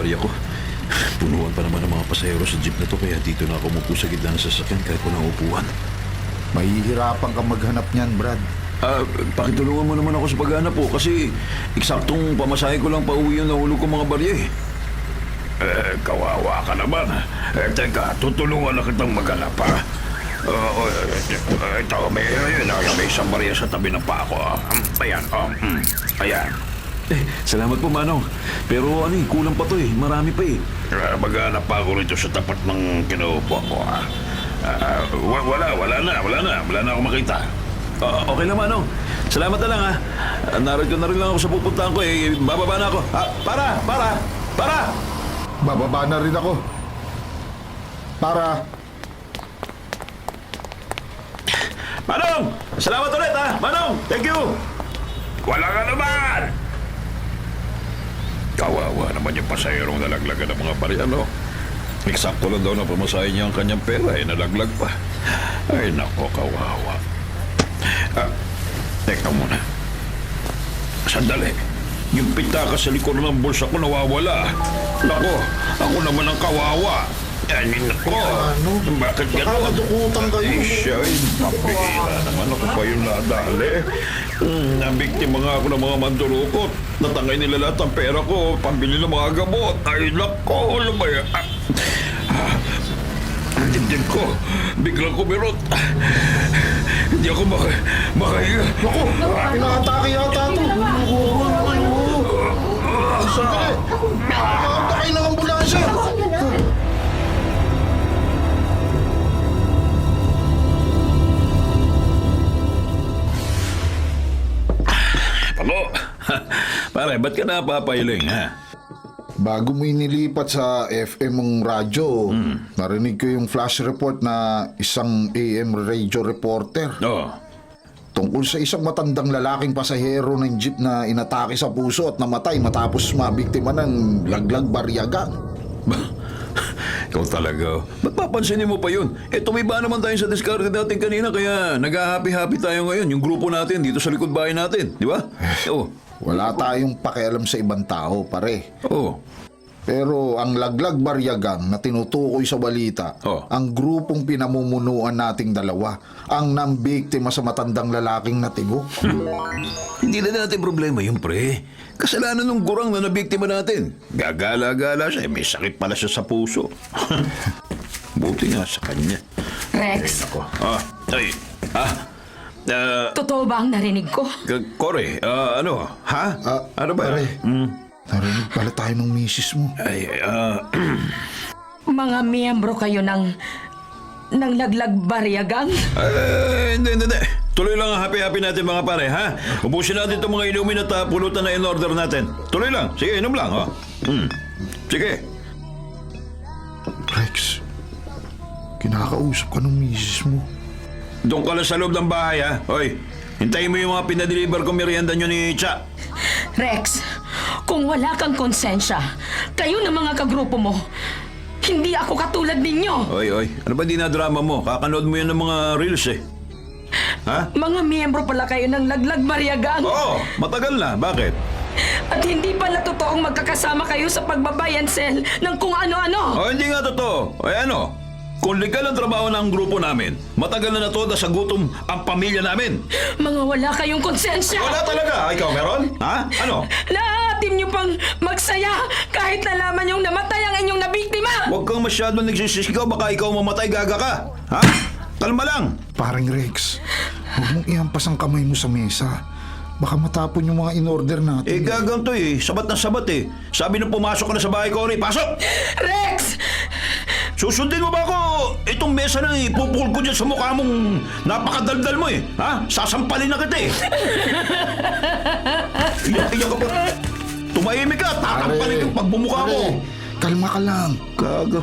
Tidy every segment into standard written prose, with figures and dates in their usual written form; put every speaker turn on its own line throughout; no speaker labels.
barya ko. Punuan pa naman ang mga pasahero sa jeep na to, kaya dito na ako umupo sa gitna ng sasakyan kahit walang upuan.
Mahihirapan kang maghanap niyan, Brad.
Pakitulungan mo naman ako sa paghanap po kasi eksaktong pamasahe ko lang pa uwi yung nahulog ko mga barya eh.
Kawawa ka naman. Teka, tutulungan na kitang maghanap, ha? Ito, may isang barya sa tabi ng pako. Ayan, ayan.
Salamat po, Manong. Pero kulang pa to eh. Marami pa eh.
Maghanap pa ako rito sa tapat ng kinuupo ko, ha? Wala na ako makita.
Okay lang, Manong. Salamat na lang ha. Narito na rin lang ako sa pupuntahan ko eh. Bababa na ako. Para!
Bababa na rin ako. Para.
Manong! Salamat ulit ha! Manong! Thank you!
Wala ka naman! Kawawa naman yung pasayerong nalaglagan ng mga barya, no? Eksakto lang daw na pamasahe niya ang kanyang pera, nalaglag pa. Ay, nako, kawawa. Teka muna. Sandali. Yung pitaka sa likod ng bulsa ko nawawala. Nako, ako naman ang kawawa. Ay, nako. Bakit
Baka
gano'n?
madukutan kayo.
Ay, siya, papira naman ako pa yung nadali. Nabiktima nga ako ng mga mandurukot. Natangay nila lahat ang pera ko, pambili ng mga gamot. Ay, nako, ano ba yan? Ang dibdib ko, biglang kumirot. Hindi ako makahiga.
Naku, inaatake yata ito. Sandali. Nakakatay ng ambulansya.
Palo,
Pare, ba't ka napapahiling ha?
Bago mo inilipat sa FM mong radyo, narinig ko yung flash report na isang AM radio reporter tungkol sa isang matandang lalaking pasahero ng jeep na inatake sa puso at namatay matapos mabiktima ng laglag baryagang.
Ikaw talaga. Ba't papansinin mo pa yun? Tumiba naman tayo sa discard natin kanina kaya nag-happy-happy tayo ngayon. Yung grupo natin dito sa likod bahay natin. Di ba?
Wala tayong pakialam sa ibang tao, pare. Pero ang laglag baryagang na tinutukoy sa balita, ang grupong pinamumunuan nating dalawa, ang nambiktima sa matandang lalaking natibok.
Hindi na natin problema yun, pre. Kasalanan ng gurang na nabiktima natin. Gagala-gala siya. May sakit pala siya sa puso. Buti nga sa kanya.
Rex, totoo ba ang narinig ko?
Kore, ano? Ha? Ano ba?
Pare, narinig pala tayo ng misis mo.
Mga miyembro kayo ng laglag baryagang?
Hindi. Tuloy lang ang happy-happy natin mga pare, ha? Ubusin natin itong mga inumin at pulutan na in-order natin. Tuloy lang. Sige, inom lang, ha? Sige.
Rex, kinakausap ka ng misis mo.
Doon ka lang sa loob ng bahay, ha? Hoy, hintayin mo yung mga pinadeliver kong merienda nyo ni Cha.
Rex, kung wala kang konsensya, kayo na mga kagrupo mo, hindi ako katulad ninyo.
Oy, ano ba dinadrama mo? Kakanood mo yan ng mga reels, eh. Ha?
Mga miyembro pala kayo ng laglag baryagang.
Oo, matagal na. Bakit?
At hindi pala totoong magkakasama kayo sa pagbabayan sel ng kung ano-ano.
Hindi nga totoo. Ano? Kung legal ang trabaho ng grupo namin, matagal na natoda sa gutom ang pamilya namin.
Mga wala kayong konsensya.
Wala talaga. Ikaw meron? Ha? Ano?
Naatim niyo pang magsaya kahit nalaman yung namatay ang inyong nabiktima.
Huwag kang masyadong nagsisisigaw. Baka ikaw mamatay, gaga ka. Ha? Kalma lang.
Parang Rex, huwag mong ihampas ang kamay mo sa mesa. Baka matapon yung mga in-order natin.
Gagang to eh. Sabat na sabat eh. Sabi nung pumasok ka na sa bahay ko, pasok!
Rex!
Susundin mo ba ako? Itong mesa na ipupukol ko dyan sa mukha mong napakadaldal mo eh. Ha? Sasampalin na kita eh. Iyak ka pa. Tumahimik ka. Tatampalin yung pagbumukha mo.
Kalma ka lang.
Gaga.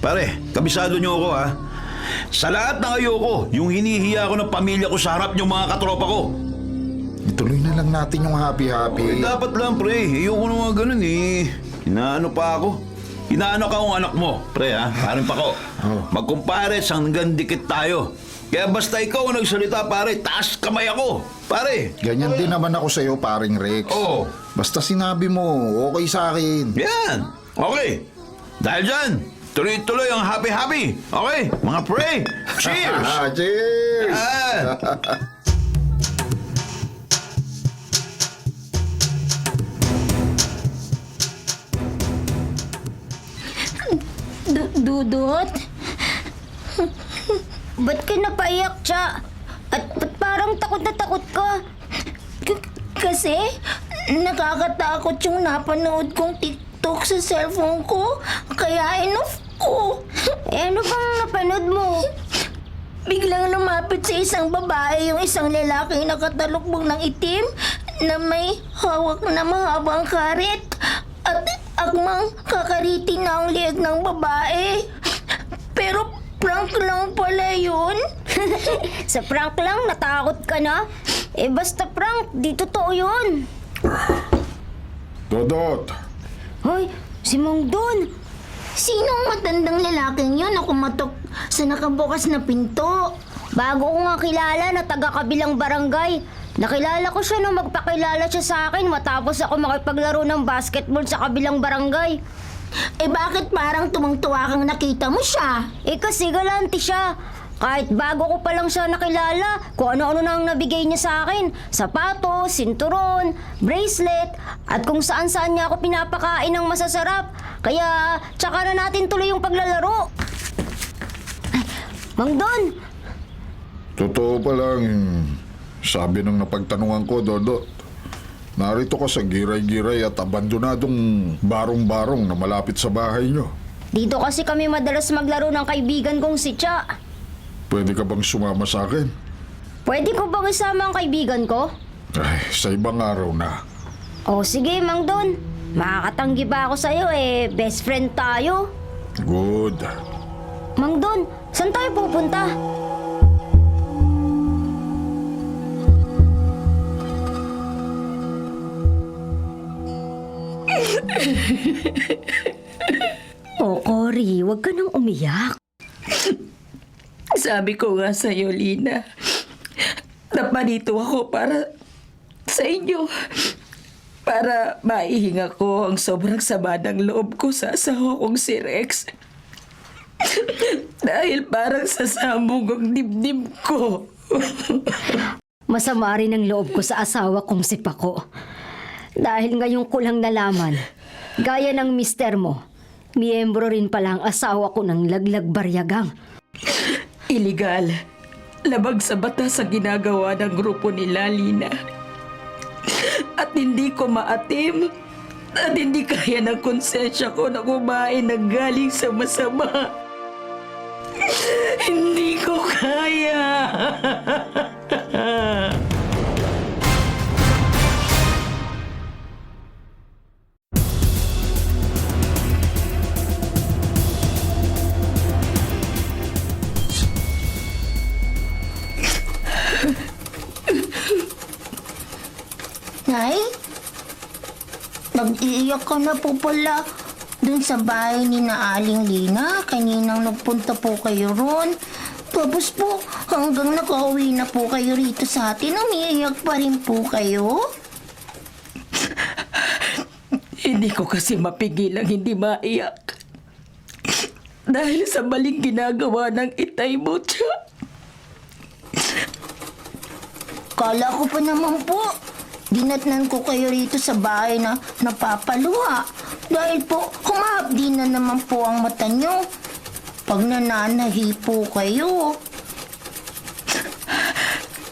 Pare, kabisado niyo ako ha. Sa lahat ng ayoko, yung hinihiya ko ng pamilya ko sa harap yung mga katropa ko.
Ituloy na lang natin yung happy-happy.
Dapat lang, pre. Ayoko na mga ganun eh. Inaano pa ako. Inaano ka ang anak mo, pre ha? Parang pa ko. Magkumpares hanggang dikit tayo. Kaya basta ikaw ang nagsalita, pare, taas kamay ako. Pare.
Ganyan din naman ako sa'yo, paring Rex. Basta sinabi mo, okay sa akin.
Yan! Okay! Dahil dyan, tuloy-tuloy ang happy-happy! Okay, mga pre! Cheers!
Cheers!
Yan!
Dudut? Ba't ka napaiyak, Cha? At ba't parang takot na takot ka?
Kasi nakakatakot yung napanood kong TikTok sa cellphone ko. Kaya enough ko.
Ano bang napanood mo?
Biglang lumapit sa isang babae yung isang lalaking nakatalukbong ng itim na may hawak na mahabang karet at akmang kakaritin na ang lieg ng babae. Pero prank lang pala yun.
Sa prank lang, natakot ka na? Eh basta prank, di totoo yun.
Dodot,
Hoy, si Mang Don.
Sinong matandang lalaking yun na kumatok sa nakabukas na pinto?
Bago ko nga kilala na taga-kabilang barangay. Nakilala ko siya nung magpakilala siya sa akin matapos ako makipaglaro ng basketball sa kabilang barangay.
Eh bakit parang tumang-tuwa kang nakita mo siya?
Eh kasi galante siya. Kahit bago ko pa lang siya nakilala, kung ano-ano nang nabigay niya sa akin. Sapatos, sinturon, bracelet, at kung saan-saan niya ako pinapakain ng masasarap. Kaya, tsaka na natin tuloy yung paglalaro. Ay, Mang Don!
totoo pa lang, sabi ng napagtanungan ko, Dodot. Narito ka sa giray-giray at abandonadong barong-barong na malapit sa bahay nyo.
Dito kasi kami madalas maglaro ng kaibigan kong si Cha.
Pwede ka bang sumama sa akin?
Pwede ko bang isama ang kaibigan ko?
Ay, sa ibang araw na.
O sige, Mang Don. Makakatanggi ba ako sa'yo eh, best friend tayo.
Good.
Mang Don, saan tayo pupunta? Oh, Cory, huwag ka nang umiyak.
Sabi ko nga sa'yo, Lina, naparito ako para sa inyo. Para maihinga ko ang sobrang sama ng loob ko sa asawa kong si Rex. Dahil parang sasabog ang dibdib ko.
Masama rin ang loob ko sa asawa kong si Paco. Dahil ngayon ko lang nalaman, gaya ng mister mo, miyembro rin pala ang asawa ko ng Laglag Baryagang.
Iligal. Labag sa batas sa ginagawa ng grupo nila, Lina. At hindi ko maatim. At hindi kaya ng konsensya ko na kumain na galing sa masama. Hindi ko kaya.
Nay? Nag-iiyak ka na po pala dun sa bahay ni na Aling Lina. Kaninang nagpunta po kayo ron. Tapos po, hanggang nakauwi na po kayo rito sa atin, umiiyak pa rin po kayo?
Hindi ko kasi mapigil ang hindi maiyak. Dahil sa maling ginagawa ng itay mo, Cha.
Kala ko pa naman po, dinatnan ko kayo rito sa bahay na napapaluha. Dahil po, humahapdi na naman po ang mata nyo. Pag nananahi po kayo.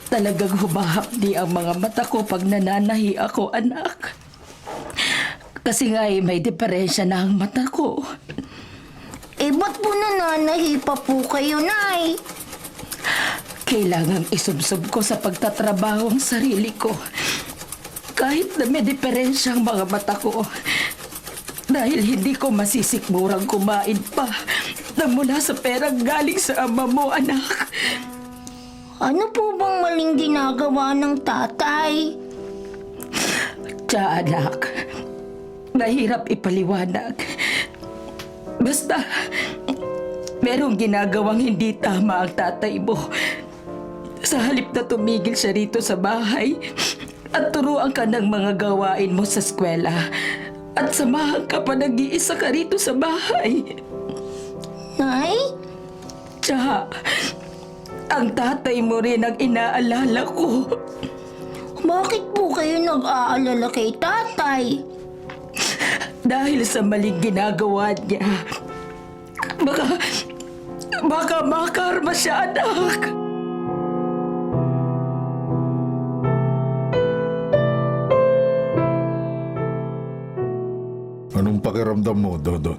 Talagang humahapdi ang mga mata ko pag nananahi ako, anak. Kasi nga may diferensya na ang mata ko.
Eh, ba't po nananahi pa po kayo, Nay?
Kailangang isubsob ko sa pagtatrabaho ang sarili ko. Kahit na may diferensya ang mga mata ko. Dahil hindi ko masisikmurang kumain pa na mula sa perang galing sa ama mo, anak.
Ano po bang maling ginagawa ng tatay?
Tiya, anak. Mahirap ipaliwanag. Basta, merong ginagawang hindi tama ang tatay mo. Sa halip na tumigil siya rito sa bahay, at turuan ka ng mga gawain mo sa eskwela. At samahan ka pa nag-iisa ka rito sa bahay.
Nay?
Tsaka, ang tatay mo rin ang inaalala ko.
Bakit po kayo nag-aalala kay tatay?
Dahil sa maling ginagawa niya. Baka makarma siya, anak.
Anong pakiramdam mo, Dodot?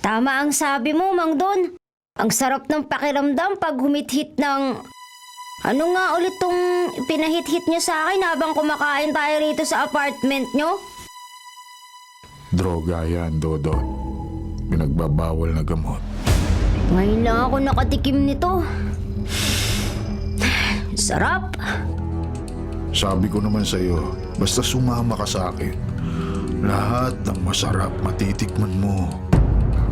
Tama ang sabi mo, Mang Don. Ang sarap ng pakiramdam pag humit-hit ng... Ano nga ulit tong pinahit-hit nyo sa akin habang kumakain tayo rito sa apartment nyo?
Droga yan, Dodot. Pinagbabawal na gamot.
Ngayon lang ako nakatikim nito. Sarap.
Sabi ko naman sa'yo, basta sumama ka sa akin, lahat ng masarap matitikman mo.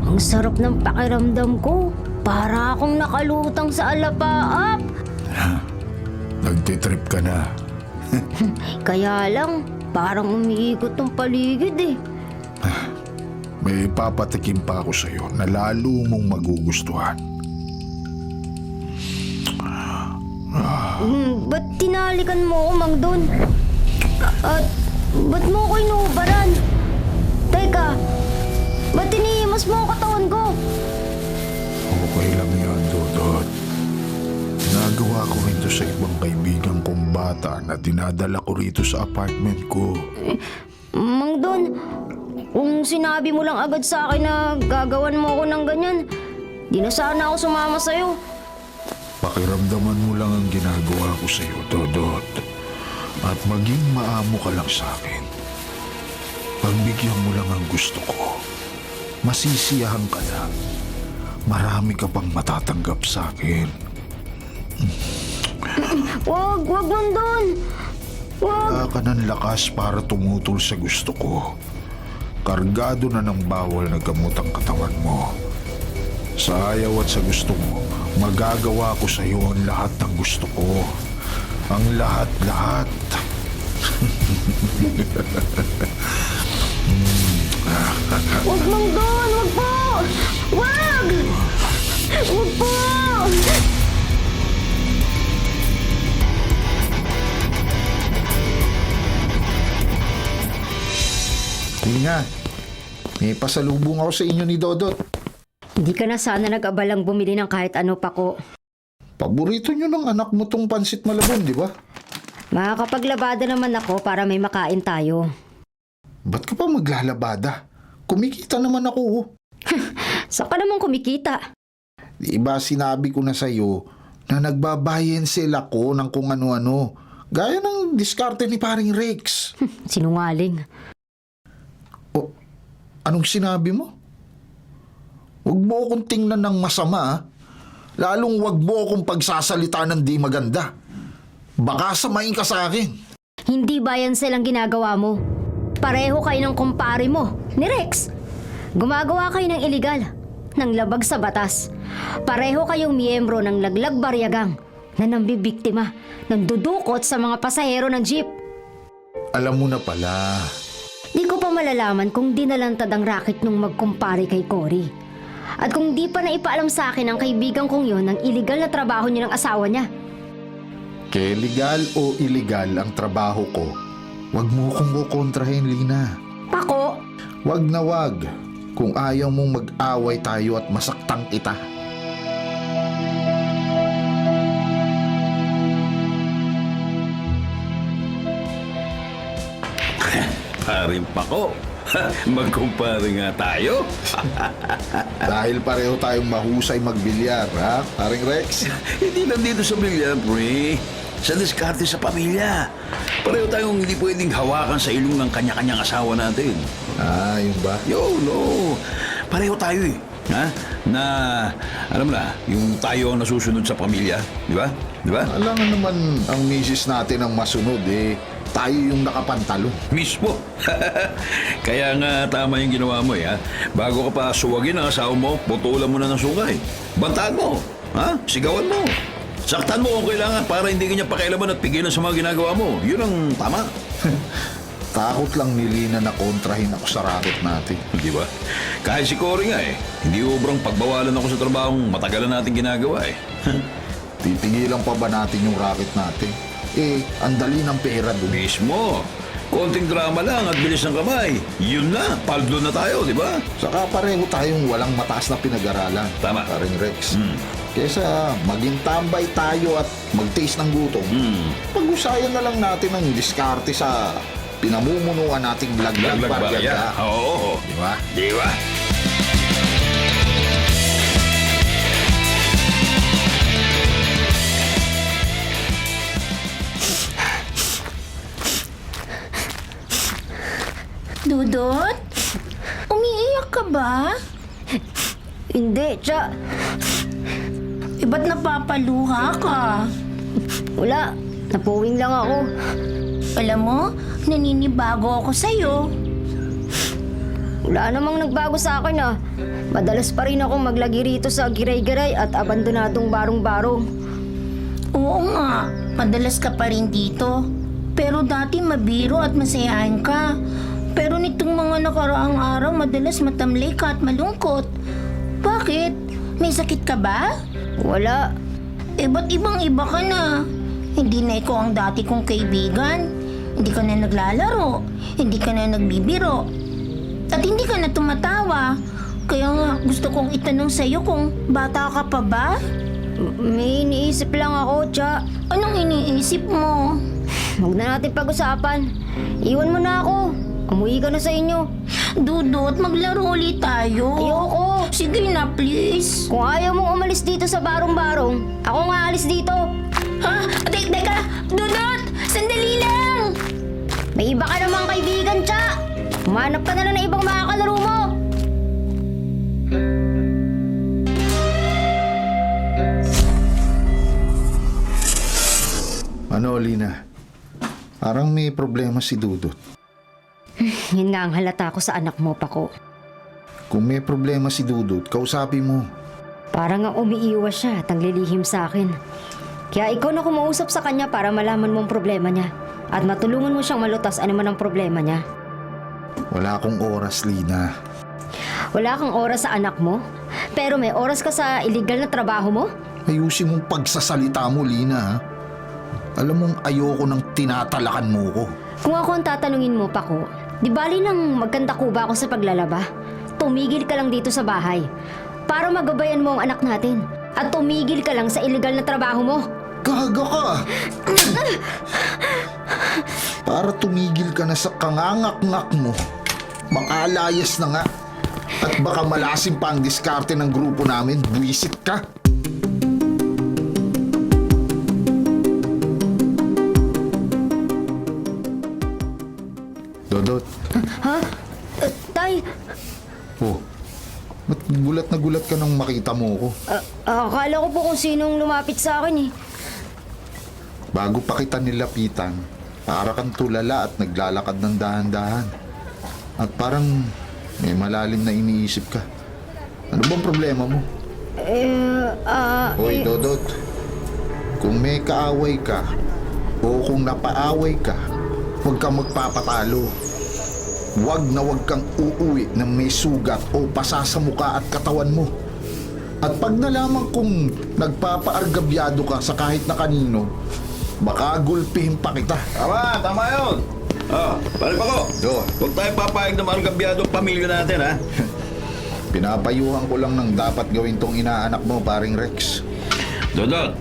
Ang sarap ng pakiramdam ko. Para akong nakalutang sa alapaap.
Nagtitrip ka na.
Kaya lang, parang umiikot ng paligid eh.
May papatikim pa ako sa'yo na lalo mong magugustuhan.
Ba't tinalikan mo ako, Mang Don? At ba't mo ako inuubaran? Teka, ba't tinihimas mo ang katawan ko?
Okay lang yan, Dodot. Nagawa ko rin to sa ibang kaibigan kong bata na dinadala ko rito sa apartment ko.
Mang Don, kung sinabi mo lang agad sa akin na gagawan mo ako ng ganyan, di na sana ako sumama sa'yo.
Pakiramdaman mo lang ang ginagawa ko sa'yo, Dodot. At maging maamo ka lang sa akin. Pagbigyan mo lang ang gusto ko. Masisiyahan ka na. Marami ka pang matatanggap sa akin.
Wag, Mang Don! Wag!
Wala ka ng lakas para tumutol sa gusto ko. Kargado na ng bawal na gamot ang katawan mo. Sa ayaw at sa gusto mo, magagawa ko sa iyo ang lahat ng gusto ko. Ang lahat-lahat.
Wag, Mang Don! Wag po! Wag! Wag po!
Lina, may pasalubong ako sa inyo ni Dodot.
Hindi ka na sana nag-abalang bumili ng kahit ano pa ko.
Paborito nyo ng anak mo tong pansit malabon, di ba?
Makakapaglabada naman ako para may makain tayo.
Ba't ka pa maglalabada? Kumikita naman ako. Oh.
Saan ka naman kumikita?
Di ba sinabi ko na sa'yo na nagbabayan sila ko ng kung ano-ano. Gaya ng diskarte ni paring Rex.
Sinungaling.
O, anong sinabi mo? Huwag mo akong tingnan ng masama, ha? Lalong huwag mo akong pagsasalita ng di maganda. Baka samain ka sa akin.
Hindi ba yan silang ginagawa mo? Pareho kayo ng kumpare mo, ni Rex. Gumagawa kayo ng iligal, ng labag sa batas. Pareho kayong miyembro ng laglag baryagang na nambibiktima, ng dudukot sa mga pasahero ng jeep.
Alam mo na pala.
Di ko pa malalaman kung dinalantad ang racket nung magkumpare kay Cory. At kung di pa naipaalam sa akin ang kaibigan kong yon ng iligal na trabaho niya ng asawa niya.
Kaya legal o illegal ang trabaho ko, wag mo akong kukontrahin, Lina.
Pako,
Wag na wag. Kung ayaw mong mag-away tayo at masaktang kita.
Paring Pako. Magkumpare nga tayo.
Dahil pareho tayong mahusay magbilyar, ha? Paring Rex?
Hindi lang dito sa bilyar, pre. Sa diskarte sa pamilya. Pareho tayong hindi pwedeng hawakan sa ilong ng kanya-kanyang asawa natin.
Ah, yun ba?
No. Pareho tayo eh. Ha? Na, alam mo na, yung tayo ang nasusunod sa pamilya. Di ba? Di ba?
Alangan naman ang misis natin ang masunod, eh. Tayo yung nakapantalo.
Mismo. Kaya nga tama yung ginawa mo eh. Ha? Bago ka pa suwagin ang asawa mo, putulan mo na ng sungay. Bantaan mo. Ha? Sigawan mo. Saktan mo kung kailangan para hindi kanya pakialaman at pigilan sa mga ginagawa mo. Yun ang tama.
Takot lang ni Lina na kontrahin ako sa racket natin.
Di ba? Kahit si Cory nga hindi obrang pagbawalan ako sa trabahong matagalan natin ginagawa
Titigilan pa ba natin yung racket natin? Ang dali ng pera dun.
Mismo. Konting drama lang at bilis ng kamay. Yun na, paldo na tayo, di ba?
Saka pareho tayong walang mataas na pinag-aralan.
Tama.
Paring Rex. Kesa maging tambay tayo at mag-taste ng gutom, pag-usayan na lang natin ang diskarte sa pinamumunuan nating laglag barya.
Oo.
Di ba?
Di ba?
Dudut? Umiiyak ka ba?
Hindi, Cha.
Ba't napapaluha ka?
Wala. Napuwing lang ako.
Alam mo, naninibago ako sa'yo.
Wala namang nagbago sa akin ah. Madalas pa rin ako maglagi rito sa giray-giray at abandonadong barong-barong.
Oo nga, madalas ka pa rin dito. Pero dati mabiro at masayahan ka. Pero nitong mga nakaraang araw, madalas matamlay ka at malungkot. Bakit? May sakit ka ba?
Wala.
Ba't ibang-iba ka na? Hindi na ikaw ang dati kong kaibigan. Hindi ka na naglalaro. Hindi ka na nagbibiro. At hindi ka na tumatawa. Kaya nga, gusto kong itanong sa'yo kung bata ka pa ba?
May iniisip lang ako, Cha.
Anong iniisip mo?
Huwag na natin pag-usapan. Iwan mo na ako. Umuwi ka na sa inyo.
Dudut, maglaro ulit tayo.
Ayoko.
Sige na, please.
Kung ayaw mong umalis dito sa barong-barong, ako nga alis dito.
Ha? Teka! Dudut! Sandali lang!
May iba ka namang kaibigan, Cha. Humanap ka na lang ng ibang makakalaro mo.
Ano, Lina? Parang may problema si Dudut.
Yun nga ang halata ko sa anak mo, Pako.
Kung may problema si Dudut, kausapin mo.
Parang ang umiiwas siya at ang lilihim sa akin. Kaya ikaw na kumausap sa kanya para malaman mo ang problema niya. At matulungan mo siyang malutas ano man ang problema niya.
Wala akong oras, Lina.
Wala kang oras sa anak mo? Pero may oras ka sa illegal na trabaho mo?
Ayusin mong pagsasalita mo, Lina. Ha? Alam mong ayoko nang tinatalakan mo ko.
Kung ako ang tatanungin mo, Pako, di bali nang magkanta ko ba ako sa paglalaba? Tumigil ka lang dito sa bahay para magabayan mo ang anak natin. At tumigil ka lang sa illegal na trabaho mo.
Gaga ka! Para tumigil ka na sa kangangak-ngak mo, makalayas na nga. At baka malasim pa ang diskarte ng grupo namin, buwisit ka. Dodot,
Ha? Tay,
oh, ba't gulat na gulat ka nang makita mo ko?
akala ko po kung sinong lumapit sa akin eh.
Bago pa kita nilapitan, para kang tulala at naglalakad ng dahan-dahan. At parang may malalim na iniisip ka. Ano bang problema mo? Hoy, Dodot. Kung may kaaway ka o kung napaaway ka, huwag kang magpapatalo. Huwag na huwag kang uuwi na may sugat o pasa sa mukha at katawan mo. At pag nalaman kong nagpapaargabyado ka sa kahit na kanino, baka gulpihin pa kita.
Tama yun. Pare pa ko. Huwag tayo papayag na margabyado ang pamilya natin, ha?
Pinapayuhan ko lang ng dapat gawin tong inaanak mo, paring Rex.
Dodot,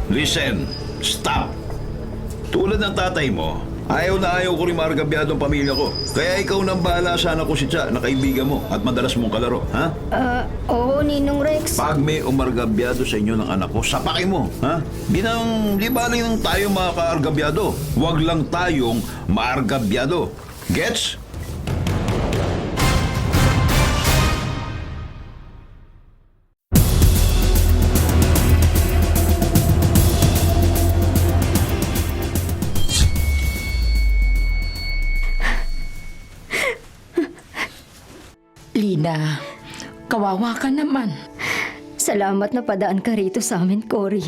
listen, stop. Tulad ng tatay mo, ayaw na ayaw ko rin margabyado ang pamilya ko. Kaya ikaw nang bahala sa anak ko si Cha na kaibigan mo at madalas mong kalaro, ha?
Oo, Ninong Rex.
Pag may umargabyado sa inyo ng anak ko, sapakin mo, ha? Di bali lang tayo makaargabyado. Huwag lang tayong maargabyado. Gets?
Lina, kawawa ka naman.
Salamat na padaan ka rito sa amin, Cory.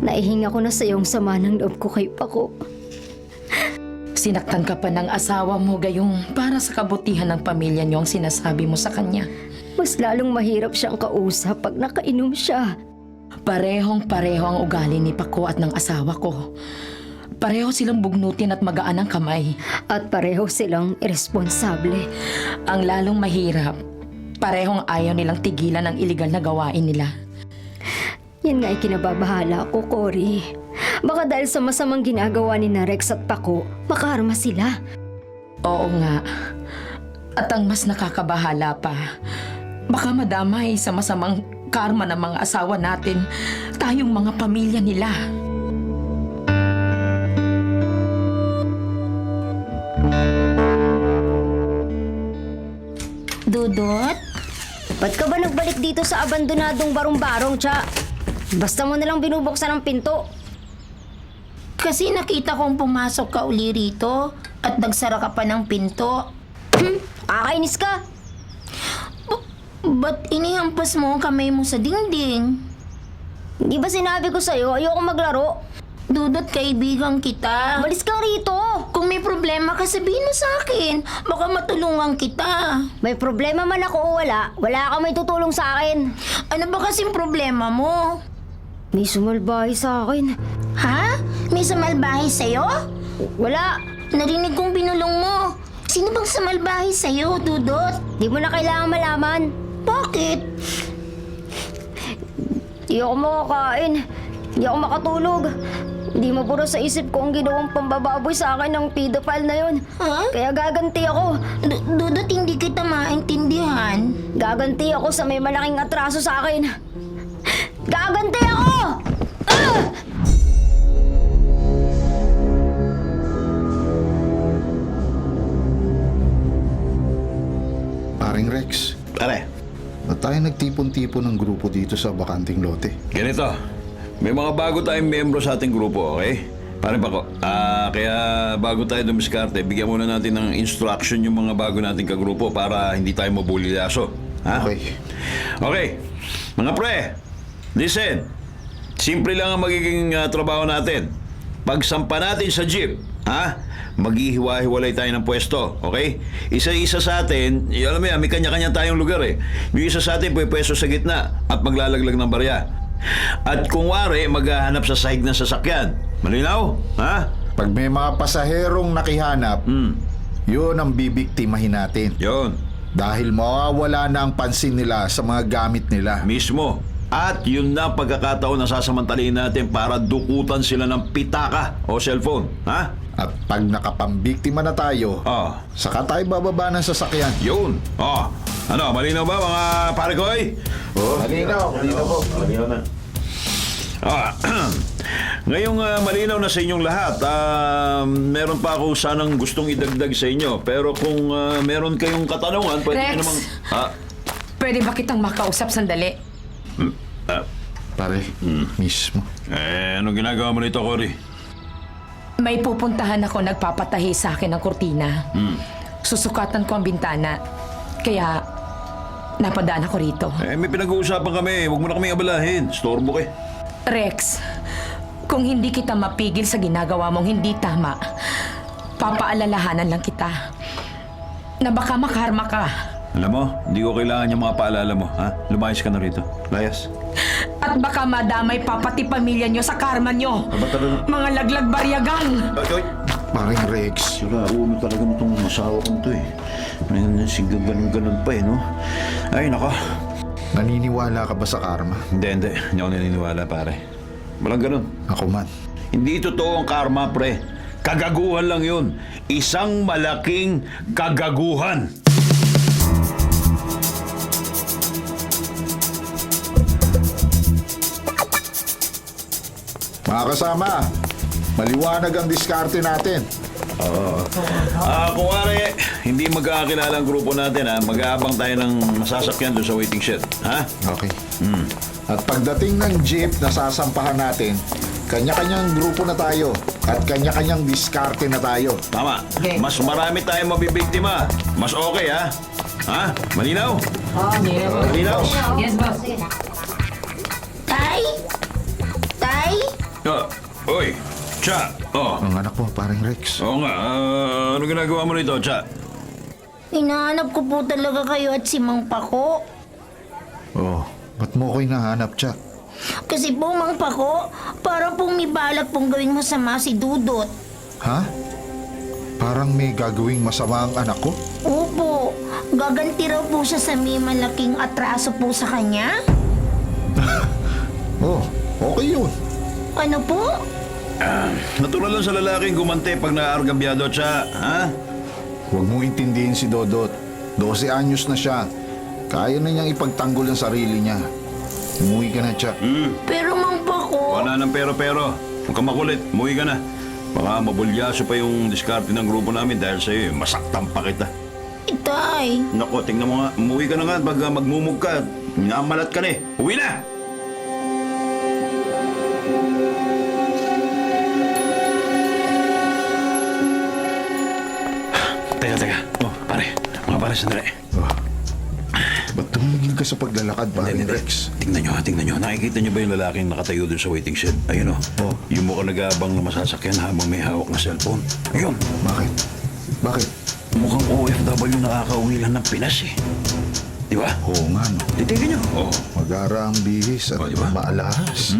Naihinga ko na sa iyong sama ng loob ko kay Paco.
Sinaktan ka pa ng asawa mo gayong para sa kabutihan ng pamilya niyo ang sinasabi mo sa kanya.
Mas lalong mahirap siyang kausap pag nakainom siya.
Parehong-pareho ang ugali ni Paco at ng asawa ko. Pareho silang bugnutin at magaan ang kamay.
At pareho silang irresponsable.
Ang lalong mahirap, parehong ayaw nilang tigilan ang iligal na gawain nila.
Yan nga ay kinababahala ko, Cory. Baka dahil sa masamang ginagawa ni na Rex at Paco, makaharma sila.
Oo nga. At ang mas nakakabahala pa, baka madamay sa masamang karma ng mga asawa natin, tayong mga pamilya nila.
Dudut?
Ba't ka ba nagbalik dito sa abandonadong barong-barong, Cha? Basta mo nalang binubuksan ang pinto.
Kasi nakita kong pumasok ka uli rito at nagsara ka pa ng pinto.
Kakainis ka.
Ba't inihampas mo ang kamay mo sa dingding?
Di ba sinabi ko sa'yo, ayoko maglaro?
Dudut, kaibigan kita.
Malis ka rito.
Kung may problema ka, sabihin mo sa akin. Baka matulungan kita.
May problema man ako o wala ka may tutulong sa akin.
Ano ba kasing problema mo?
May sumalbahay sa akin.
Ha? May samalbahay sa'yo?
Wala.
Narinig kong binulong mo. Sino bang samalbahay sa'yo, Dudut?
Di mo na kailangan malaman.
Bakit?
Di ako makakain. Di ako makatulog. Di maburo sa isip ko ang ginawang pambababoy sa akin ng pedophile na yun.
Ha?
Kaya gaganti ako.
Dudut, hindi kita maintindihan.
Gaganti ako sa may malaking atraso sa akin. Gaganti ako! Ah!
Paring Rex,
Pare,
ba't tayo nagtipon-tipon ng grupo dito sa bakanting lote?
ganito. May mga bago tayong miyembro sa ating grupo, okay? Pare Paco, kaya bago tayo dumiskarte, bigyan muna natin ng instruction yung mga bago nating kagrupo para hindi tayo mabulilaso. Ha?
Okay.
Okay. Mga pre, listen. Simple lang ang magiging trabaho natin. Pagsampa natin sa jeep, ha? Maghihiwa-hiwalay tayo ng pwesto, okay? Isa-isa sa atin, alam mo yan, may kanya-kanya tayong lugar eh. Yung isa sa atin, pwesto sa gitna at maglalaglag ng barya. At kung wari, maghahanap sa sahig ng sasakyan. Malinaw? Ha?
Pag may mga pasaherong nakihanap, yun ang bibiktimahin natin.
Yun.
Dahil mawawala na ang pansin nila sa mga gamit nila.
Mismo. At yun na pagkakataon na sasamantaliin natin para dukutan sila ng pitaka o cellphone. Ha?
At pag nakapambiktima na tayo, saka tayo bababa ng sasakyan.
Yun. Ano, malinaw ba mga pare ko eh?
Malinaw po.
Malinaw na. Ngayong malinaw na sa inyong lahat, meron pa ako sanang gustong idagdag sa inyo. Pero kung meron kayong katanungan, pwede
Rex!
nyo namang...
Pwede ba kitang makausap sandali?
Pare, mismo.
anong ginagawa mo nito, Cory?
May pupuntahan ako nagpapatahi sa akin ng kurtina. Susukatan ko ang bintana. Kaya, napadaan ako rito.
May pinag-uusapan kami. Huwag mo na kami abalahin. Storbo ka.
Rex, kung hindi kita mapigil sa ginagawa mong hindi tama, papaalalahanan lang kita na baka makarma ka.
Alam mo, hindi ko kailangan yung mga paalala mo, ha? Lumayas ka na rito. Layas.
At baka madamay pa pati pamilya nyo sa karma nyo. Mga laglag baryagang.
Paring Rex.
Sira, ulo talaga mo itong masawa ko nito eh. May ganun pa eh, no? Ay, nako.
Naniniwala ka ba sa karma?
Hindi ako naniniwala, pare. Walang ganun.
Ako man.
Hindi totoo ang karma, pre. Kagaguhan lang yun. Isang malaking kagaguhan.
Mga kasama, maliwanag ang diskarte natin.
Kung wari, hindi magkakakilala ang grupo natin, ha? Mag-aabang tayo ng masasakyan doon sa waiting shed, ha?
Okay. At pagdating ng jeep na sasampahan natin, kanya-kanyang grupo na tayo at kanya-kanyang diskarte na tayo.
Tama.
Okay.
Mas marami tayong mabibiktima. Mas okay, ha? Ha? Malinaw?
Oh,
Malinaw?
Yes, boss.
Cha! Oh.
Ang anak mo, paring Rex.
Oo nga, ano ginagawa mo nito, Cha?
Hinahanap ko po talaga kayo at si Mang Pako.
Oh, ba't mo ko hinahanap, Cha?
Kasi po, Mang Pako, para pong may balak pong gawing masama si Dudot.
Ha? Parang may gagawing masama ang anak ko?
Opo, gaganti raw po siya sa may malaking atraso po sa kanya.
Oh, okay yun.
Ano po?
Natural lang sa lalaking gumante pag naaargabyado, Cha. Ha?
Huwag mong intindihin si Dodot. 12 anyos na siya. Kaya na niyang ipagtanggol ang sarili niya. Umuwi ka na, Cha.
Pero Mang Pako,
Wala ng pero-pero. Huwag ka makulit, umuwi ka na. Baka mabulyaso pa yung diskarte ng grupo namin dahil sa'yo, masaktan pa kita.
Itay.
Nako, tingnan mo nga, umuwi ka na nga at pag magmumug ka, minamalat ka na eh. Uwi na! Teka. Oh, pare. Mga pare, sandali.
Oh. Ba't tumigil ka sa paglalakad, paring
Hindi.
Rex?
Tingnan nyo. Nakikita nyo ba yung lalaking nakatayo dun sa waiting shed? Ayun o.
Oh.
Yung mukhang nag-aabang na masasakyan habang may hawak na cellphone. Ayun.
Bakit? Bakit?
Mukhang OFW nakakauwi lang ng Pinas eh. Di ba?
Oo nga, no.
Titigin nyo. Oh.
Mag-ara ang bihis at
Oh, di ba?
maalahas.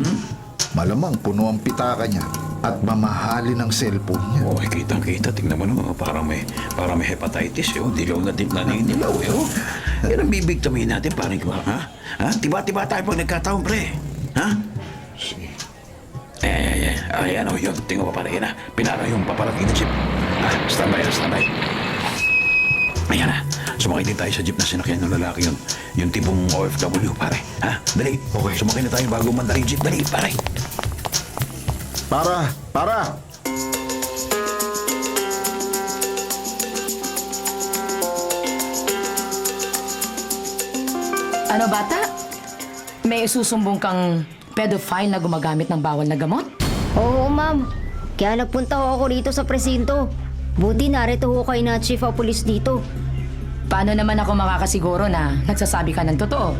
Malamang puno ang pitaka niya at mamahalin ang cellphone niya.
Oh, kitang-kita. Tingnan mo no. Parang may hepatitis eh. Oh. Dilaw na naninilaw eh. Oh. Yan ang bibigtamin natin, parang ko. Ha? Ha? Tiba-tiba tayo pag nagkataon, pre. Ha? Ayan o, yun. Tingnan mo pare, yan na. Pinara yung papalagay na jeep. Standby. Ayan na. Sumakay din tayo sa jeep na sinakyan ng lalaki yun. Yung tipong OFW, pare. Ha? Dali. Okay. Sumakay na tayo bago mandali yung jeep. Dali, pare.
Para!
Ano bata? May isusumbong kang pedophile na gumagamit ng bawal na gamot?
Oo, ma'am. Kaya nagpunta ho ako rito sa presinto. Buti narito ho kayo na chief of police dito.
Paano naman ako makakasiguro na nagsasabi ka ng totoo?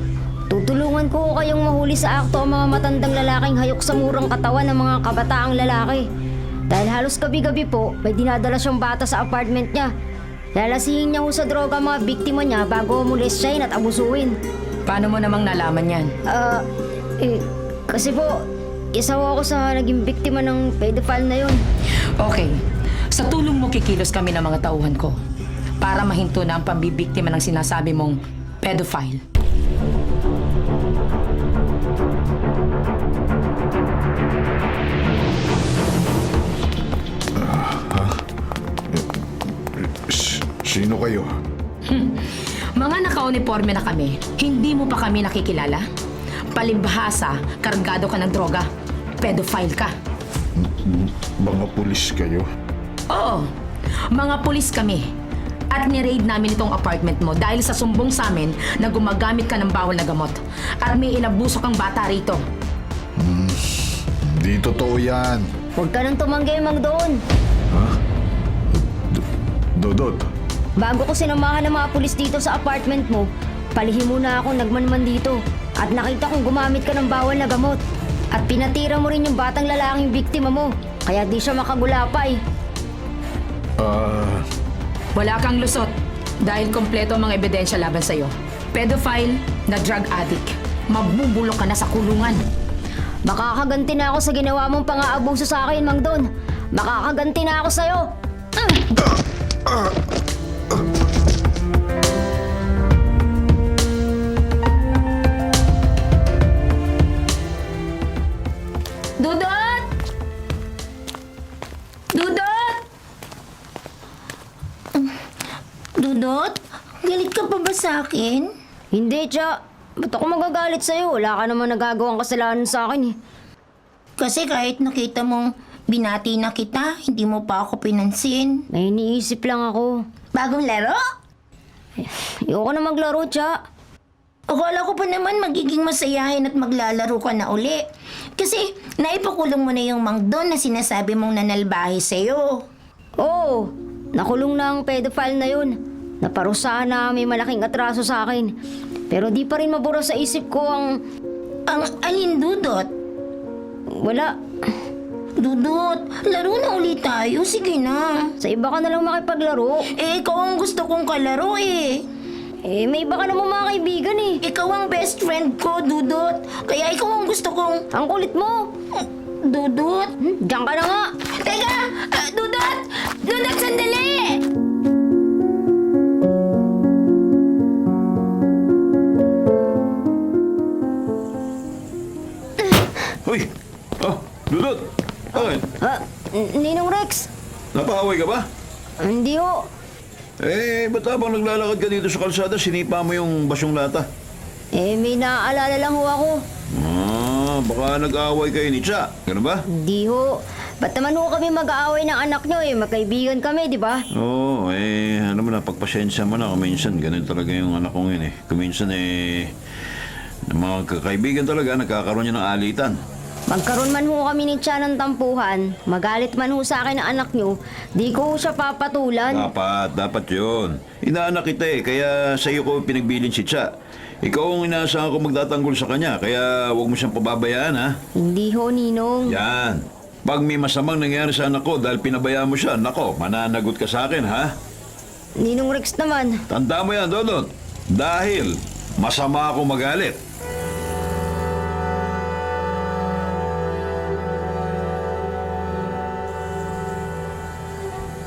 Tutulungan ko ho kayong mahuli sa akto ang mga matandang lalaking hayok sa murang katawan ng mga kabataang lalaki. Dahil halos gabi-gabi po, may dinadala siyang bata sa apartment niya. Lalasihin niya ho sa droga ang mga biktima niya bago molestyahin at abusuin.
Paano mo namang nalaman yan?
Kasi po, isa ho ako sa naging biktima ng pedophile na yun.
Okay, sa tulong mo kikilos kami ng mga tauhan ko para mahinto na ang pambibiktima ng sinasabi mong pedophile.
Sino kayo?
Mga naka-uniforme na kami, hindi mo pa kami nakikilala? Palibhasa, kargado ka ng droga. Pedophile ka.
Mga pulis kayo?
Oo, mga pulis kami. At ni-raid namin itong apartment mo dahil sa sumbong sa amin na gumagamit ka ng bawal na gamot. At may inabuso kang bata rito.
Di totoo yan.
Huwag ka nang tumanggi, Mang Don.
Dodot,
Bago ko sinamahan ng mga pulis dito sa apartment mo, palihim muna ako nagmanman dito. At nakita kong gumamit ka ng bawal na gamot. At pinatira mo rin yung batang lalaking biktima mo. Kaya di siya makagulapay.
Wala kang lusot dahil kompleto ang mga ebidensya laban sa'yo. Pedophile na drug addict. Mabubulok ka na sa kulungan.
Makakaganti na ako sa ginawa mong pang-aabuso sa akin, Mang Don. Makakaganti na ako sa'yo.
Dudot! Dudot!
Dudot, galit ka pa ba sa akin?
Hindi, Cha. Ba't ako magagalit sa'yo? Wala ka naman nagagawang kasalanan sa akin eh.
Kasi kahit nakita mong binati na kita, hindi mo pa ako pinansin.
May iniisip lang ako.
Bagong laro?
Ayoko na maglaro, Cha.
Akala ko pa naman magiging masayahin at maglalaro ka na uli. Kasi naipakulong mo na yung Mang Don na sinasabi mong nanalbahe sa'yo.
Oo, nakulong na ang pedophile na yun. Naparusahan na may malaking atraso sa akin. Pero di pa rin mabura sa isip ko ang...
Ang alin, Dudot?
Wala.
Dudut, laro na ulit tayo. Sige na.
Sa iba ka na lang makipaglaro.
Eh, ikaw ang gusto kong kalaro eh.
Eh, may iba ka namang mga kaibigan eh.
Ikaw ang best friend ko, Dudut. Kaya ikaw ang gusto kong...
Ang kulit mo.
Dudut?
Diyan ka na nga.
Teka! Dudut! Dudut, sandali!
Uy! Oh, Dudut! Bakit?
Ninong Rex.
Napahaway ka ba?
Hindi ho.
Eh, ba't habang naglalakad ka dito sa kalsada, sinipa mo yung basyong lata?
Eh, may naaalala lang ho ako.
Baka nag-aaway kayo ni Cha. Ganun ba?
Hindi ho. Ba't naman ho kami mag-aaway ng anak nyo eh? Magkaibigan kami, di ba?
Oo, ano mo na, pagpasensya mo na. Kuminsan, ganun talaga yung anak ko ngayon eh. Kuminsan ng mga kaibigan talaga, nagkakaroon niya ng alitan.
Magkaroon man ho kami ni Tia ng tampuhan, magalit man ho sa akin ang anak nyo, di ko ho siya papatulan.
Dapat yun. Inaanak kita eh, kaya sa iyo ko pinagbilin si Cha. Ikaw ang inaasahan ko magtatanggol sa kanya, kaya huwag mo siyang pababayaan ha.
Hindi ho, Ninong.
Yan. Pag may masamang nangyari sa anak ko dahil pinabayaan mo siya, nako, mananagot ka sa akin ha.
Ninong Rex naman.
Tanda mo yan, Dodot. Dahil masama ako magalit.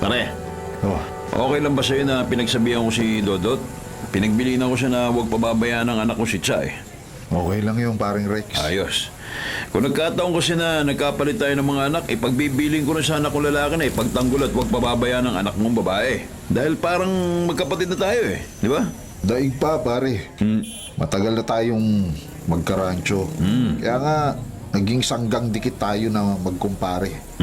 Pare, okay lang ba sa'yo na pinagsabihan ko si Dodot? Pinagbilinan ko siya na huwag pababayaan ng anak ko si Cha eh.
Okay lang yung paring Rex.
Ayos. Kung nagkataon kasi na nagkapalit tayo ng mga anak, ipagbibiling ko na sa anak kong lalaki na ipagtanggol at huwag pababayaan ng anak mong babae. Dahil parang magkapatid na tayo eh. Di ba?
Daig pa, pare. Matagal na tayong magkarancho. Kaya nga, naging sanggang dikit tayo na magkumpare.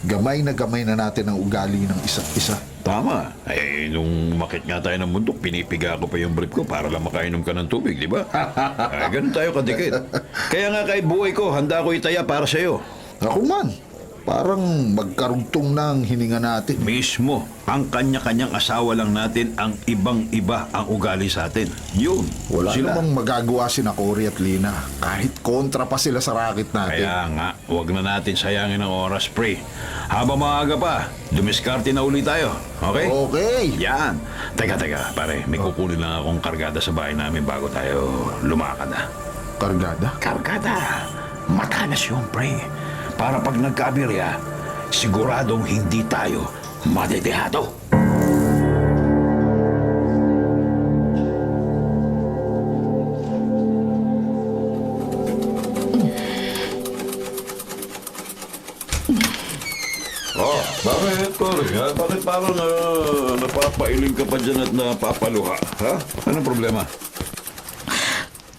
Gamay na natin ang ugali ng isa't isa.
Tama. Eh, nung makit nga tayo ng bundok, pinipiga ko pa yung brief ko para lang makainom ka ng tubig, di ba? Ganun tayo kadikit. Kaya nga kay buhay ko, handa ko itaya para sa'yo.
Ako man, parang magkarugtong na ang hininga natin.
Mismo, ang kanya-kanyang asawa lang natin ang ibang-iba ang ugali sa atin. Yun.
Wala
sila.
namang magagawa si Cory at Lina. Kahit kontra pa sila sa racket natin.
Kaya nga, huwag na natin sayangin ang oras, pre. Habang maaga pa, dumiskarte na uli tayo. Okay?
Okay.
Yan. Teka, pare. May kukunin lang akong kargada sa bahay namin bago tayo lumakad na.
Kargada?
Kargada. Matalas yun, pre. Para pag nagkabirya, siguradong hindi tayo madedehado. Oh, bakit, Cory? Bakit parang napapailing ka pa dyan at napapaluha? Ha? Anong problema?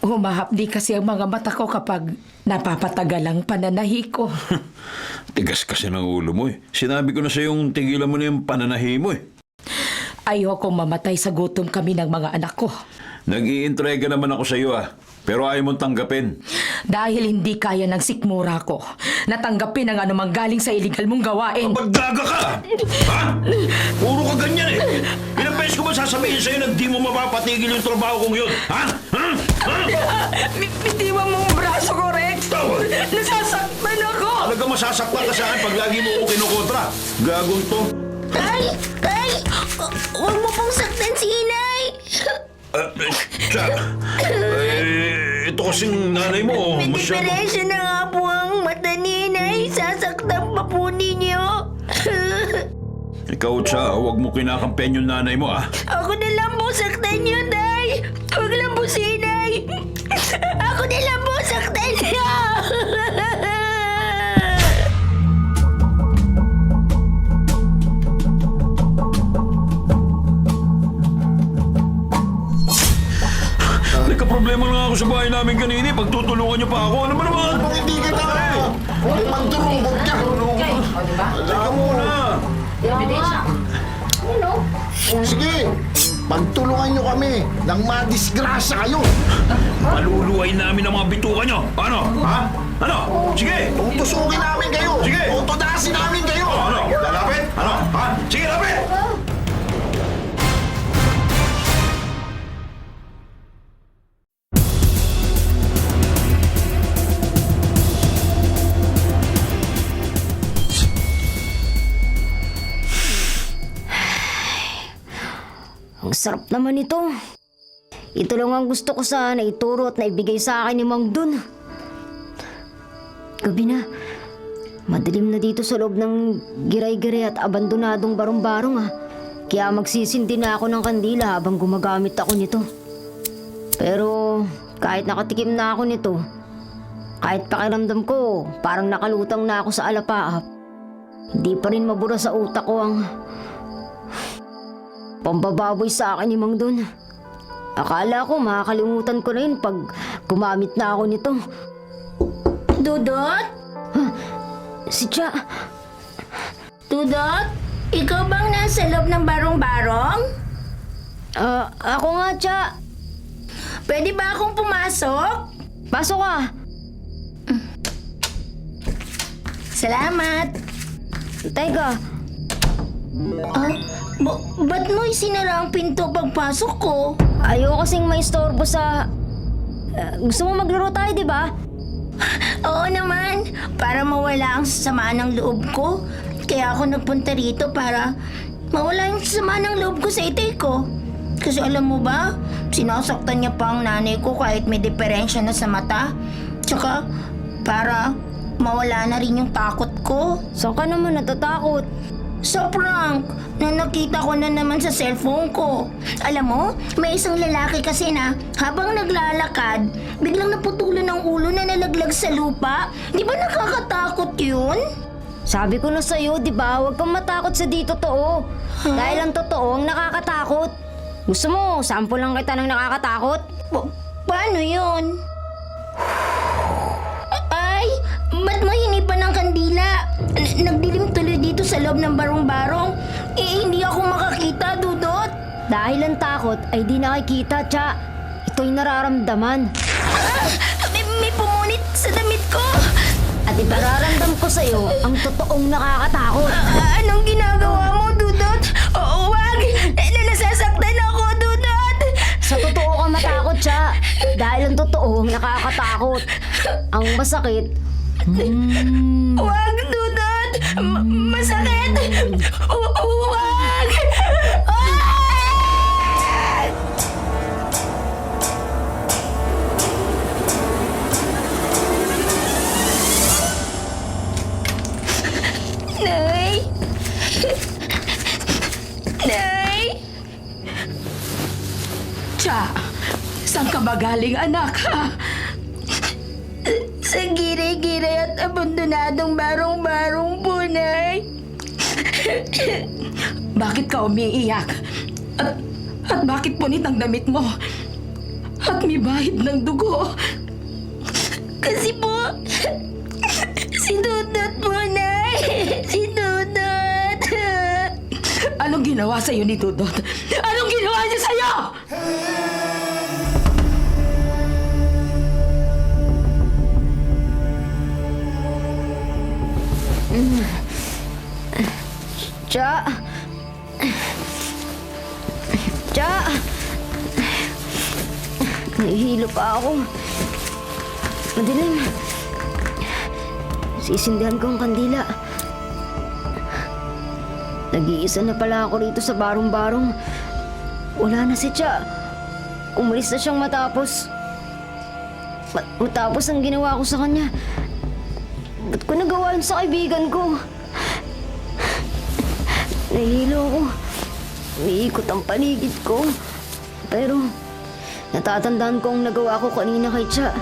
Humahapdi kasi ang mga mata ko kapag napapatagal ang pananahi ko.
Tigas kasi ng ulo mo eh. Sinabi ko na sa yung tigilan mo na yung pananahi mo eh.
Ayokong mamatay sa gutom kami ng mga anak ko.
Nag-iintrega naman ako sa iyo ah. Pero ayaw mong tanggapin.
Dahil hindi kaya ng sikmura ko, natanggapin ang anumang galing sa iligal mong gawain.
Magdaga ka! Ha? Puro ka ganyan eh. Ilang beses ko ba sasabihin sa'yo na di mo mapapatigil yung trabaho kong yun? Ha?
Bitiwan mo ang braso ko, Rex! Nasasaktan ako!
Talaga masasaktan ka sa akin pag lagi mo ko kinukontra. Gagong to.
Tay! Huwag mo pong saktan si Inay!
Cha, ito kasing nanay mo.
May
Masyado.
diferensya na nga po ang mata ni Inay. Sasaktan pa po ninyo.
Ikaw, Cha, huwag mo kinakampen yung nanay mo ah.
Ako na lang po saktan niyo, Tay! Huwag lang po si Inay! Ako na lang po saktan niyo!
Nagka-problema na nga ako sa bahay namin kanina. Pagtutulungan niyo pa ako. Ano ba naman?
Kung hindi kita, may magturunggot ka.
Teka muna.
Sige, pagtulungan nyo kami nang madisgrasya kayo.
Maluluwain namin ang mga bituka niyo. Ano? Ha? Ano? Sige!
Tutusukin namin kayo.
Sige.
Tutudasin namin kayo.
Ano? Lalapit? Ano? Ha? Sige, lapit!
sarap naman ito. Ito lang ang gusto ko sana ituro at naibigay sa akin ni Mang Dun. Gabi na. Madilim na dito sa loob ng giray-giray at abandonadong barong-barong Kaya magsisindi na ako ng kandila habang gumagamit ako nito. Pero kahit nakatikim na ako nito, kahit pakiramdam ko parang nakalutang na ako sa alapaap, hindi pa rin mabura sa utak ko ang pambababoy sa akin ni Mang Dun. Akala ko makakalimutan ko na yun pag gumamit na ako nito.
Dudot?
Si Cha,
Dudot? Ikaw bang nasa loob ng barong-barong?
ako nga, Cha.
Pwede ba akong pumasok?
Pasok ka.
Salamat.
Teka,
Ba't mo isinara ang pinto pagpasok ko?
ayoko kasing maistorbo sa... gusto mo maglaro tayo, di ba?
Oo naman, para mawala ang sama ng loob ko. Kaya ako nagpunta rito para mawala yung sama ng loob ko sa itay ko. Kasi alam mo ba, sinasaktan niya pa ang nanay ko kahit may diferensya na sa mata. Tsaka, para mawala na rin yung takot ko.
Saan ka naman natatakot?
Sa prank na nakita ko na naman sa cellphone ko. Alam mo, may isang lalaki kasi na habang naglalakad, biglang naputulan ng ulo na nalaglag sa lupa. Di ba nakakatakot yun?
Sabi ko na sa'yo, di ba? Huwag kang matakot sa di totoo. Dahil ang totoo ang nakakatakot. Gusto mo, sample lang kita ng nakakatakot?
Paano yun? Ay, ba't mo hinipan ng kandila? Nagdilim tuloy dito sa loob ng barong-barong. Hindi ako makakita, Dudot.
Dahil ang takot ay di nakikita, Cha. Ito'y nararamdaman.
May pumunit sa damit ko.
At ipararamdam ko sa'yo ang totoong nakakatakot.
Anong ginagawa mo, Dudot? Huwag! Nasasaktan ako, Dudot!
Sa totoo ka matakot, Cha. Dahil ang totoo ang nakakatakot. Ang masakit,
Huwag, Dudot! Masakit! Huwag! Nay! Nay!
Cha, saan ka ba galing, anak?
Sa giray-giray at abandonadong barong-barong po, Nay.
Bakit ka umiiyak? At bakit punit ang damit mo? At may bahid ng dugo.
Kasi po, si Dudot po, Nay. Si Dudot.
Anong ginawa sa'yo ni Dudot? Anong ginawa niya sa'yo?
Cha. Cha. Nahihilo pa ako. Madilim. Sisindihan ko ang kandila. Nag-iisa na pala ako rito sa barong-barong. Wala na si Cha. Umalis na siyang matapos. Matapos ang ginawa ko sa kanya. Ba't ko nagawa yun sa kaibigan ko? Nahihilo ako. Umiikot ang paligid ko. Pero natatandaan ko ang nagawa ko kanina kay Cha.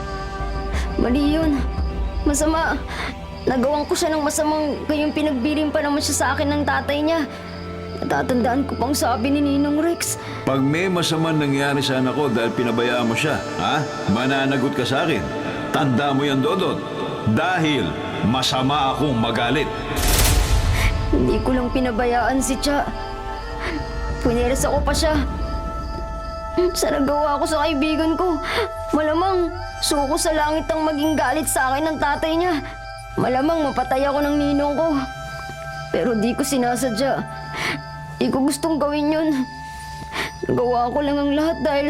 Mali yun. Masama. Nagawan ko siya ng masamang gayong pinagbirin pa naman siya sa akin ng tatay niya. Natatandaan ko pang sabi ni Ninong Rex.
Pag may masamang nangyari sa anak ko dahil pinabayaan mo siya, mananagot ka sa akin. Tanda mo yan, Dodot. Dahil masama akong magalit.
Hindi ko lang pinabayaan si Cha. Puneres ako pa siya. Sa nagawa ko sa kaibigan ko, malamang suko sa langit ang maging galit sa akin ng tatay niya. Malamang mapatay ako ng ninong ko. Pero di ko sinasadya. Di ko gustong gawin yun. Nagawa ko lang ang lahat dahil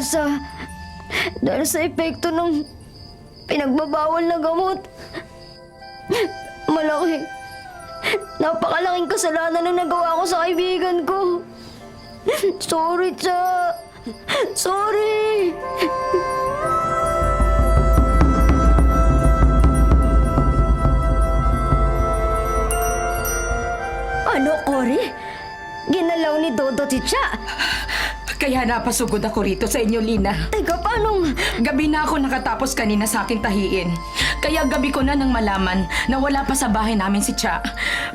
sa epekto ng pinagbabawal na gamot. Malaki. Napakalaking kasalanan na nagawa ko sa kaibigan ko. Sorry, Cha. Sorry! Ano, Cory? Ginalaw ni Dodo si Cha.
Kaya napasugod ako rito sa inyo, Lina.
Teka, paano?
Gabi na ako nakatapos kanina sa aking tahiin. Kaya gabi ko na nang malaman na wala pa sa bahay namin si Cha.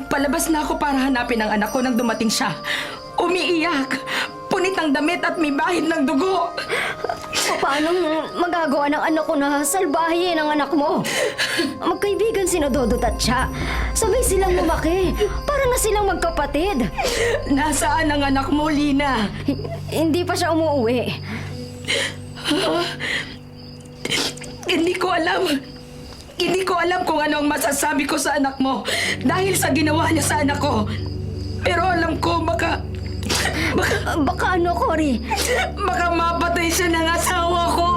Palabas na ako para hanapin ang anak ko nang dumating siya. Umiiyak, punit ang damit at may bahid ng dugo.
Paano magagawa ng anak ko na salbahin ang anak mo? Magkaibigan sina Dodot at Cha. Sabay silang lumaki. Para na silang magkapatid.
Nasaan ang anak mo, Lina?
Hindi pa siya umuwi.
Hindi ko alam. Hindi ko alam kung ano ang masasabi ko sa anak mo dahil sa ginawa niya sa anak ko. Pero alam ko baka
Baka ano, Cory?
baka mapatay siya ng asawa ko.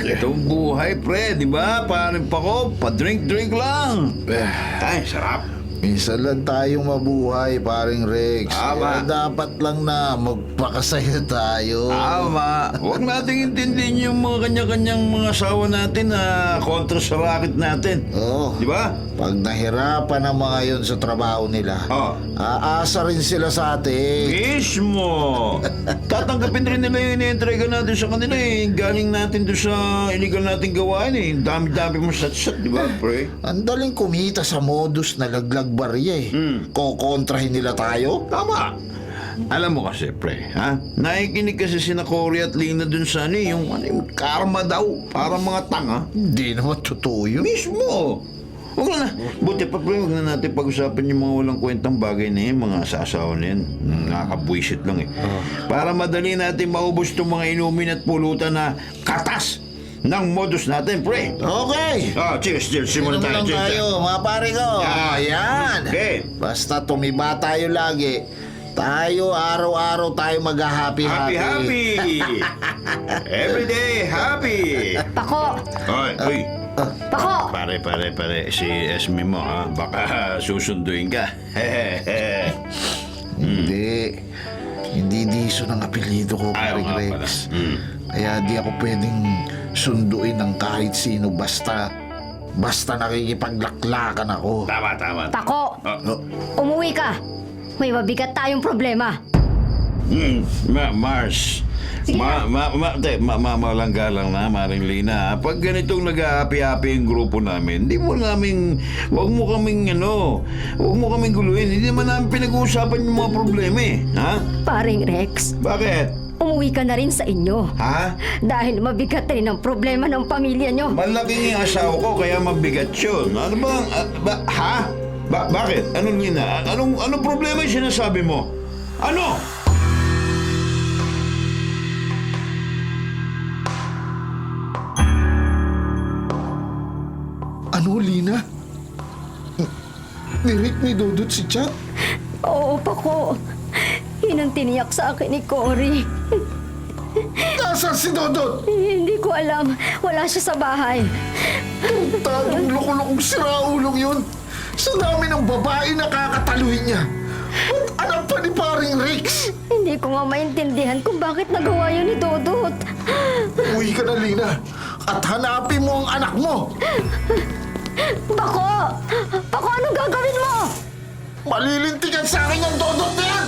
Itong buhay, pre, di ba? Paano pa ko? Pa-drink-drink lang. Ay, sarap.
Minsan lang tayong mabuhay, paring Rex.
Tama.
Kaya dapat lang na magpakasaya tayo.
Tama. Huwag nating intindihin yung mga kanya-kanyang mga asawa natin na kontra sa racket natin.
Oo.
Di ba?
Pag nahirapan ang mga yun sa trabaho nila,
Oh.
aasa rin sila sa atin.
Mismo! Tatanggapin rin nila yung inientrega natin sa kanila eh. Galing natin doon sa illegal natin gawain eh. Dami-dami mo sat-sat, di ba, pre?
Ang daling kumita sa modus na laglag barya eh. Kokontrahin nila tayo?
Tama! Alam mo kasi, pre, ha? Nakikinig kasi sina Cory at Lina dun sa yung karma daw. Parang mga tanga.
Hindi naman totoo yun.
Mismo! Huwag na. Buti pa, pre, huwag na natin pag-usapan yung mga walang kwentang bagay na yun, mga sasawa na yan. Nakakabwisit lang eh. Para madali natin maubos itong mga inumin at pulutan na katas ng modus natin, pre.
Okay.
Cheers. Simulan
Inom
tayo.
lang
Cheers.
tayo, mga pare ko.
Yan.
Ayan.
Okay.
Basta tumiba tayo lagi. Tayo, araw-araw tayo mag-happy-happy.
Happy. Every day, happy.
Pako!
Uy.
Pako!
Pare. Si Esme mo, ha? Baka susunduin ka.
Hindi. Hindi Dison ang apelyido ko,
Ayaw
paring
nga pala.
Rex. Kaya di ako pwedeng sunduin ng kahit sino basta nakikipaglaklakan ako.
Tama.
Pako! Umuwi ka! May mabigat tayong problema.
Mars. Malang galang na, Maring Lina. Pag ganitong nag-aapi-api yung grupo namin, huwag mo kaming guluhin. Hindi naman namin pinag-uusapan yung mga problema eh. Ha?
Paring Rex,
Bakit?
umuwi ka na rin sa inyo.
Ha?
Dahil mabigat rin ang problema ng pamilya nyo.
Malaking yung asawa ko, kaya mabigat yun. Ano bang, ha? Bakit? Anong Lina? Anong problema yung sinasabi mo? Ano?
Ano, Lina? Nirik ni Dodot si Cha?
Oo, Pako. Yun ang tiniyak sa akin ni Cory.
Nasaan si Dodot?
Hindi ko alam. Wala siya sa bahay.
Tagong loko-lokong siraulong yun. Sa dami ng babae na kakataluhin niya. At anak pa ni paring Rex.
Hindi ko nga maintindihan kung bakit nagawa yun ni Dodot.
Uwi ka na, Lina. At hanapin mo ang anak mo.
Bako! Bako, anong gagawin mo?
Malilintikan sa akin ang Dodot na yan.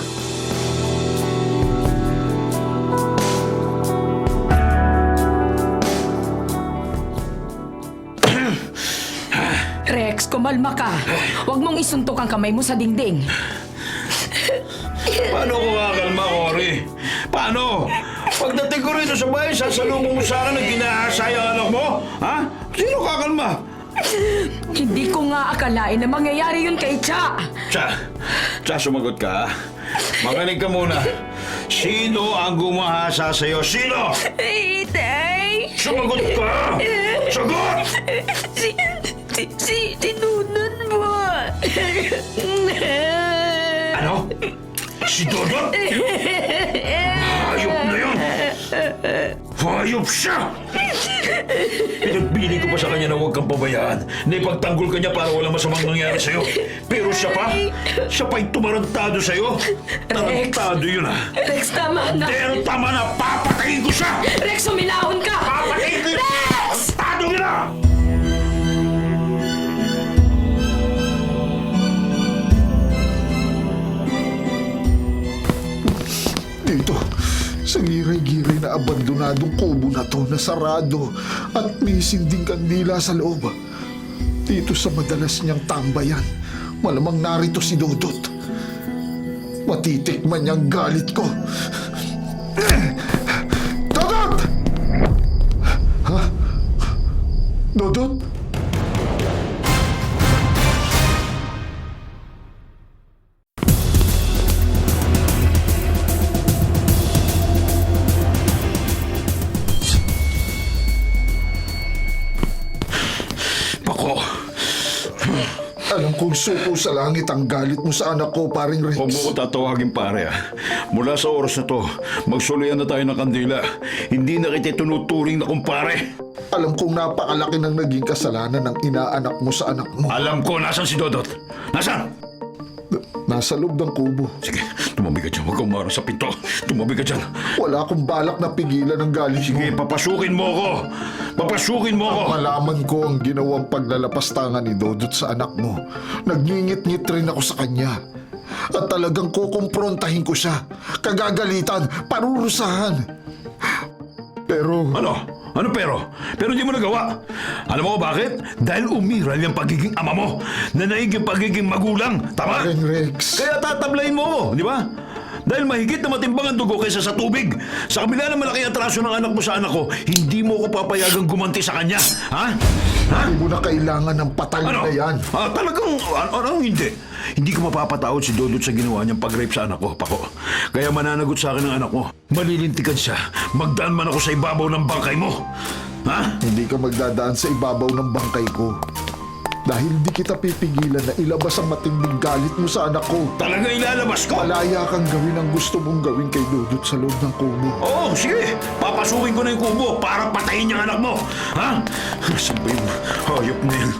Rex, kumalma ka. Huwag mong isuntok ang kamay mo sa dingding.
Paano ko kakalma, Cory? Paano? Pagdating ko rito sa bahay, sasalubong mo sa akin na ginaasa yung anak mo? Ha? Sino kakalma?
Hindi ko nga akalain na mangyayari yun kay Cha.
Cha, sumagot ka. Makinig ka muna. Sino ang gumahasa sa'yo? Sino?
Itay!
Sumagot ka! Sagot!
Si Dudut mo.
Ano? Si Dodot? Hayop na yun!
Hayop siya! Pinagbiling ko pa sa kanya na huwag kang pabayaan. Naipagtanggol ka niya para walang masamang nangyari sa'yo. Pero siya pa'y tumarantado sa'yo. Tarantado yun ah.
Rex, tama na!
Pero tama na, papatayin ko siya!
Rex, uminahon ka!
Papatayin ko yun! Tarantado yun ah!
Dito, sa giray-giray na abandonadong kubo na to na sarado at may sinding kandila sa loob. Dito sa madalas niyang tambayan, malamang narito si Dodot. Matitikman niyang galit ko. Dodot! Ha? Dodot?
Pako,
Alam kong suko sa langit ang galit mo sa anak ko, paring Rex.
huwag mo ko tatawagin pare ah. Mula sa oras na to, magsulayan na tayo ng kandila. Hindi na kita tinuturing na kumpare.
Alam kong napakalaki ng naging kasalanan ng inaanak mo sa anak mo.
Alam ko, nasan si Dodot? Nasan?
Nasa loob ng kubo.
Sige, tumabi ka dyan. Huwag kang umarang sa pinto. Tumabi ka dyan.
Wala akong balak na pigilan ng galit
Sige,
mo.
papasukin mo ako. Papasukin mo ako.
Malaman ko ang ginawang paglalapastangan ni Dodot sa anak mo. Nagngingit-ngit rin ako sa kanya. At talagang kukumprontahin ko siya. Kagagalitan, parurusahan. Pero
Ano? Ano pero? Pero di mo nagawa. Alam mo ko bakit? Dahil umiral yung pagiging ama mo. Nanaig yung pagiging magulang. Tama?
paring Rex,
Kaya tatablayin mo ako, di ba? Dahil mahigit na matimbang ang dugo kaysa sa tubig. Sa kabila ng malaking atraso ng anak mo sa anak ko, hindi mo ko papayagang gumanti sa kanya. Ha? Ha?
hindi mo na kailangan ng patayin
Ano?
na yan.
Talagang, ano hindi? Hindi ko mapapatawad si Dodot sa ginawa niyang pag-rape sa anak ko, Pako. Kaya mananagot sa akin ng anak mo. Malilintikan siya. Magdaan man ako sa ibabaw ng bangkay mo. Ha?
Hindi ka magdadaan sa ibabaw ng bangkay ko. Dahil hindi kita pipigilan na ilabas ang matinding galit mo sa anak ko.
Talaga ilalabas ko.
Malaya kang gawin ang gusto mong gawin kay Dodot sa loob ng kubo.
Oo, sige. Papasukin ko na yung kubo para patayin yung anak mo. Ha? Saan ba yung hayop na yan?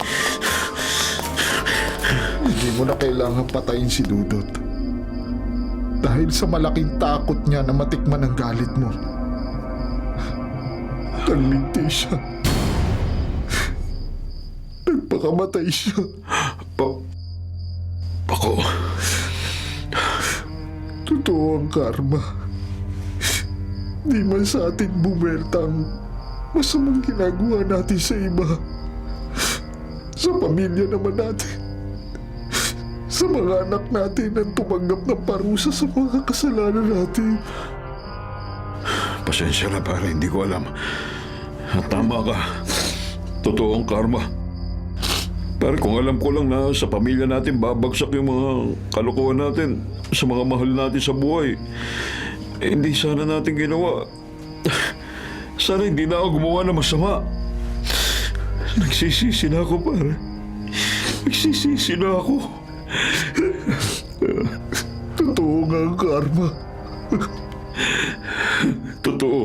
Hindi mo na kailangan patayin si Dudot. Dahil sa malaking takot niya na matikman ang galit mo. Naglinti siya. Nagpakamatay siya.
Pako.
Totoo ang karma. Di man sa atin bumerta ang masamang ginagawa natin sa iba. Sa pamilya naman natin. Sa mga anak natin ang tumanggap ng parusa sa mga kasalanan natin.
Pasensya na pare, hindi ko alam. Tama ka. Totoo ang karma. Pero kung alam ko lang na sa pamilya natin babagsak yung mga kalokohan natin sa mga mahal natin sa buhay, hindi sana natin ginawa. Sana hindi na ako gumawa ng masama. Nagsisisi na ako, pare. Nagsisisi na ako.
Totoo nga ang karma.
Totoo.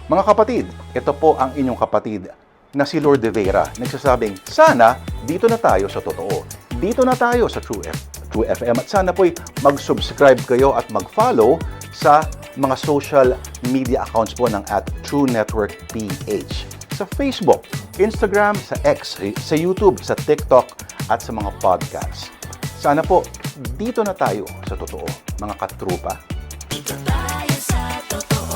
Mga kapatid, ito po ang inyong kapatid na si Lord De Vera. Nagsasabing, sana dito na tayo sa totoo. Dito na tayo sa True FM. At sana po'y mag-subscribe kayo at mag-follow sa mga social media accounts po ng @TrueNetworkPH. Sa Facebook, Instagram, sa X, sa YouTube, sa TikTok, at sa mga podcasts. Sana po, dito na tayo sa totoo, mga katrupa.
Dito tayo sa totoo.